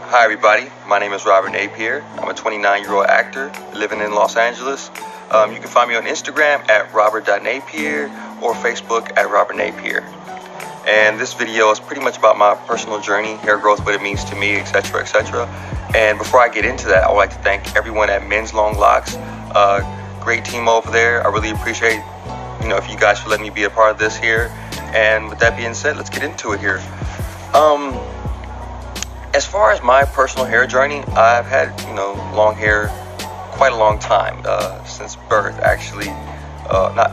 Hi everybody, my name is Robert Napier. I'm a 29-year-old actor living in Los Angeles. You can find me on Instagram at robert.napier or Facebook at Robert Napier. And this video is pretty much about my personal journey, hair growth, what it means to me, etc., etc. And before I get into that, I would like to thank everyone at Men's Long Locks. Great team over there. I really appreciate, if you guys for letting me be a part of this here. And with that being said, let's get into it here. As far as my personal hair journey, I've had, long hair quite a long time, since birth, actually, not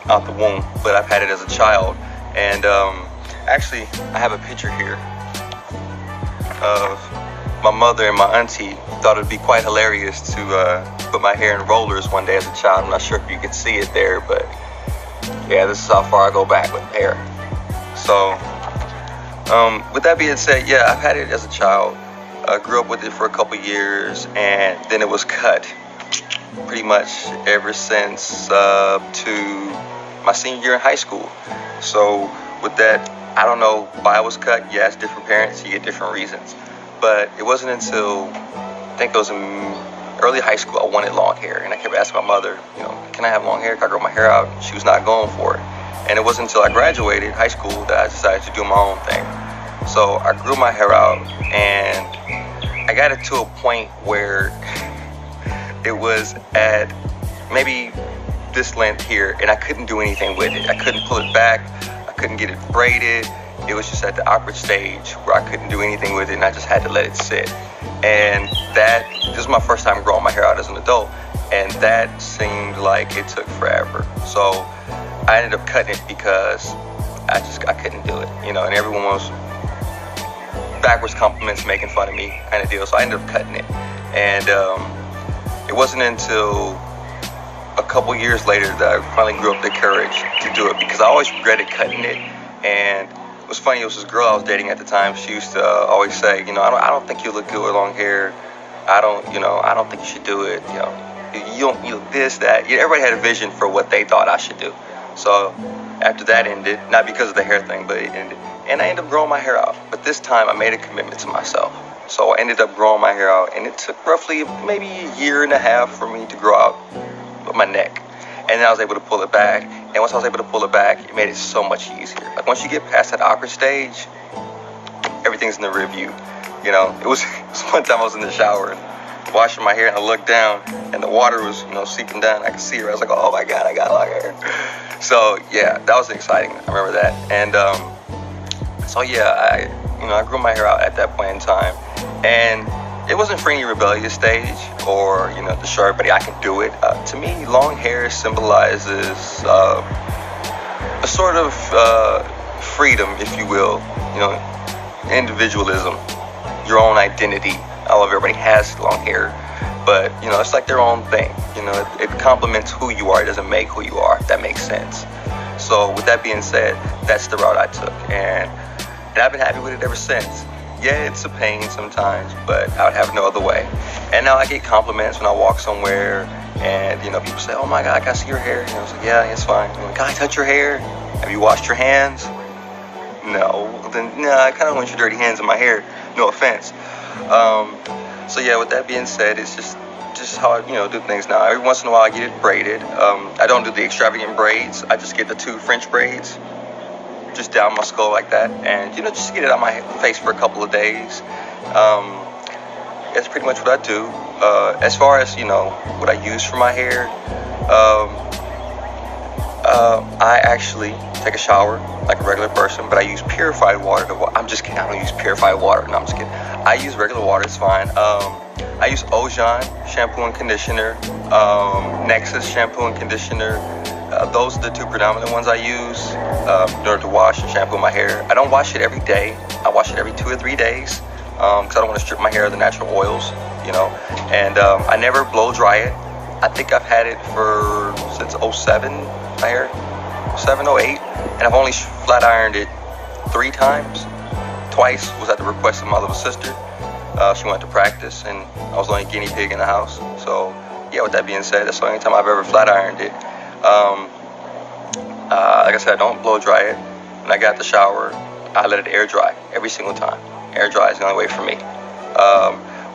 out the womb, but I've had it as a child. And actually, I have a picture here of my mother and my auntie. Thought it'd be quite hilarious to put my hair in rollers one day as a child. I'm not sure if you can see it there, but yeah, this is how far I go back with hair. So, with that being said, yeah, I've had it as a child. I grew up with it for a couple years, and then it was cut pretty much ever since to my senior year in high school. So with that, I don't know why it was cut. Yes, different parents, you get different reasons. But it wasn't until, I think it was in early high school, I wanted long hair. And I kept asking my mother, can I have long hair? Can I grow my hair out? She was not going for it. And it wasn't until I graduated high school that I decided to do my own thing. So I grew my hair out, and I got it to a point where it was at maybe this length here, and I couldn't do anything with it. I couldn't pull it back. I couldn't get it braided. It was just at the awkward stage where I couldn't do anything with it, and I just had to let it sit. And this was my first time growing my hair out as an adult, and that seemed like it took forever. So I ended up cutting it because I couldn't do it, and everyone was backwards compliments, making fun of me kind of deal. So I ended up cutting it. And it wasn't until a couple years later that I finally grew up the courage to do it, because I always regretted cutting it. And it was funny, it was this girl I was dating at the time. She used to always say, I don't think you look good with long hair. I don't think you should do it. You this, that. Everybody had a vision for what they thought I should do. So after that ended, not because of the hair thing, but it ended. And I ended up growing my hair out. But this time I made a commitment to myself. So I ended up growing my hair out, and it took roughly maybe a year and a half for me to grow out my neck. And then I was able to pull it back. And once I was able to pull it back, it made it so much easier. Like once you get past that awkward stage, everything's in the rear view. It was one time I was in the shower and washing my hair, and I looked down and the water was, seeping down. I could see her. I was like, oh my God, I got long hair. So yeah, that was exciting. I remember that. And so yeah, I grew my hair out at that point in time, and it wasn't for any rebellious stage or to show everybody I can do it. To me, long hair symbolizes a sort of freedom, if you will, individualism, your own identity. I love everybody has long hair, but it's like their own thing. It complements who you are. It doesn't make who you are, if that makes sense. So with that being said, that's the route I took, and I've been happy with it ever since. Yeah, it's a pain sometimes, but I would have no other way. And now I get compliments when I walk somewhere, and people say, oh my God, can I see your hair? I was like, yeah, it's fine. Can I touch your hair? Have you washed your hands? No. Then no, I kind of want your dirty hands in my hair. No offense. So yeah, with that being said, it's just how I do things now. Every once in a while I get it braided. I don't do the extravagant braids. I just get the 2 French braids just down my skull like that, and just get it out my face for a couple of days. That's pretty much what I do. As far as what I use for my hair, I actually take a shower like a regular person, but I use purified water. I'm just kidding. I don't use purified water. No, I'm just kidding. I use regular water. It's fine. I use Ojan shampoo and conditioner, Nexus shampoo and conditioner. Those are the 2 predominant ones I use in order to wash and shampoo my hair. I don't wash it every day. I wash it every 2 or 3 days because I don't want to strip my hair of the natural oils, And I never blow dry it. I think I've had it since 07, my hair, 07, 08, and I've only flat ironed it 3 times. Twice was at the request of my little sister. She went to practice, and I was the only guinea pig in the house. So yeah, with that being said, that's the only time I've ever flat ironed it. Like I said, I don't blow dry it. When I got out the shower, I let it air dry every single time. Air dry is the only way for me.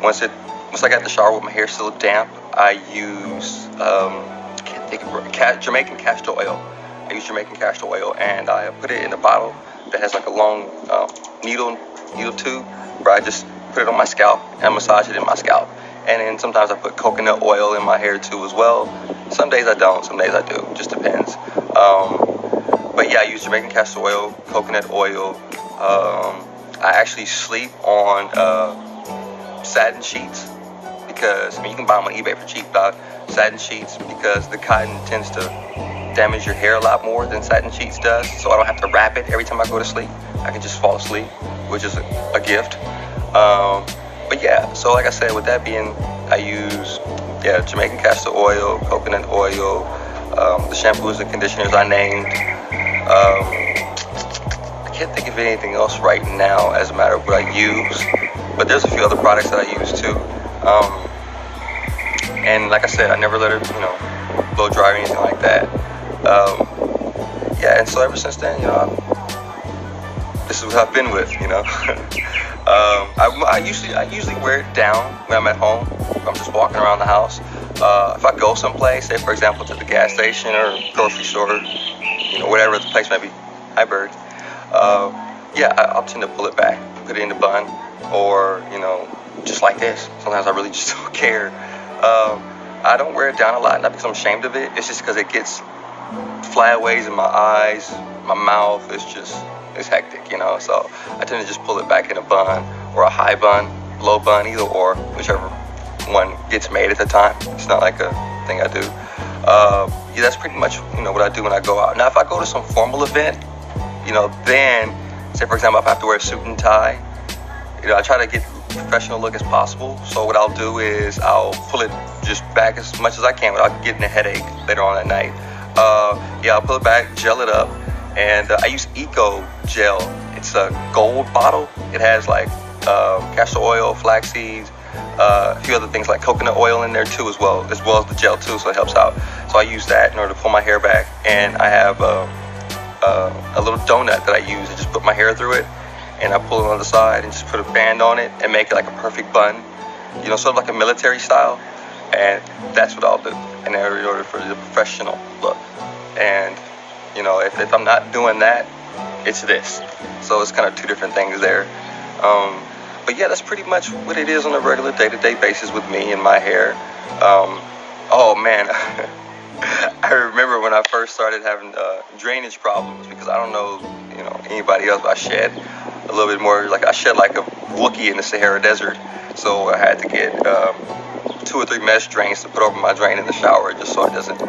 Once I got in the shower with my hair still damp, I use can't think of Jamaican castor oil. I use Jamaican castor oil, and I put it in a bottle that has like a long needle tube, where I just put it on my scalp and massage it in my scalp. And then sometimes I put coconut oil in my hair too as well. Some days I don't, some days I do. Just depends. But yeah, I use Jamaican castor oil, coconut oil. I actually sleep on satin sheets because, I mean, you can buy them on eBay for cheap, satin sheets, because the cotton tends to damage your hair a lot more than satin sheets does. So I don't have to wrap it every time I go to sleep. I can just fall asleep, which is a gift. But yeah, so like I said, with that being, I use Jamaican castor oil, coconut oil, the shampoos and conditioners I named. I can't think of anything else right now as a matter of what I use, but there's a few other products that I use too. And like I said, I never let it, blow dry or anything like that. And so ever since then, this is what I've been with, I usually wear it down when I'm at home. If I'm just walking around the house. If I go someplace, say for example to the gas station or grocery store, whatever the place may be. Hi, bird. I'll tend to pull it back, put it in the bun, or just like this. Sometimes I really just don't care. I don't wear it down a lot, not because I'm ashamed of it. It's just because it gets flyaways in my eyes, my mouth. It's hectic, So I tend to just pull it back in a bun or a high bun, low bun, either or, whichever one gets made at the time. It's not like a thing I do. That's pretty much what I do when I go out. Now, if I go to some formal event, then say for example if I have to wear a suit and tie, I try to get professional look as possible. So what I'll do is I'll pull it just back as much as I can without getting a headache later on that night. I'll pull it back, gel it up, and I use Eco Gel. It's a gold bottle. It has like castor oil, flax seeds, a few other things like coconut oil in there too, as well as the gel too, so it helps out. So I use that in order to pull my hair back, and I have a little donut that I use to just put my hair through it, and I pull it on the side and just put a band on it and make it like a perfect bun, sort of like a military style. And that's what I'll do in order for the professional look. And if I'm not doing that, it's this. So it's kind of two different things there. But yeah, that's pretty much what it is on a regular day-to-day basis with me and my hair. Oh man, I remember when I first started having drainage problems, because I don't know, anybody else, but I shed a little bit more. Like I shed like a Wookiee in the Sahara Desert. So I had to get 2 or 3 mesh drains to put over my drain in the shower, just so it doesn't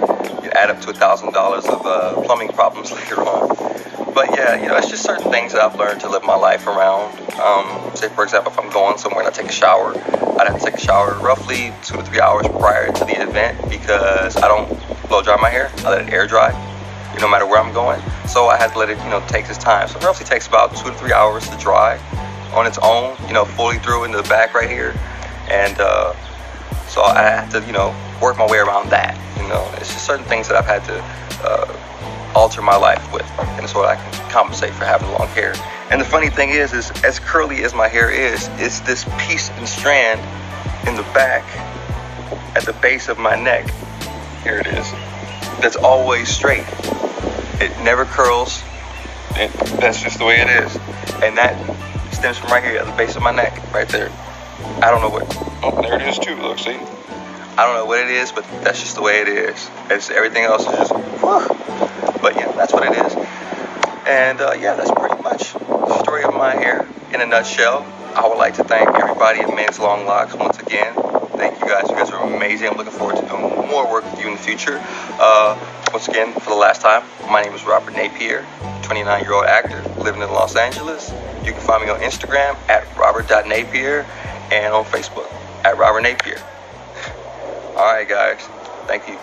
add up to $1,000 of plumbing problems later on. But yeah, it's just certain things that I've learned to live my life around. Say for example, if I'm going somewhere and I take a shower, I'd have to take a shower roughly 2 to 3 hours prior to the event, because I don't blow dry my hair. I let it air dry, no matter where I'm going. So I had to let it, take its time. So it roughly takes about 2 to 3 hours to dry on its own, fully through into the back right here. And so I have to, work my way around that. It's just certain things that I've had to alter my life with, and so I can compensate for having long hair. And the funny thing is as curly as my hair is, it's this piece and strand in the back at the base of my neck. Here it is. That's always straight. It never curls. That's just the way it is. And that stems from right here at the base of my neck, right there. I don't know what. Oh, there it is too. Look, see. I don't know what it is, but that's just the way it is. It's everything else is just. But yeah, that's what it is. And that's pretty much the story of my hair in a nutshell. I would like to thank everybody at Men's Long Locks once again. Thank you guys. You guys are amazing. I'm looking forward to doing more work with you in the future. Once again, for the last time, my name is Robert Napier, 29-year-old actor living in Los Angeles. You can find me on Instagram at robert.napier and on Facebook at Robert Napier. All right, guys. Thank you.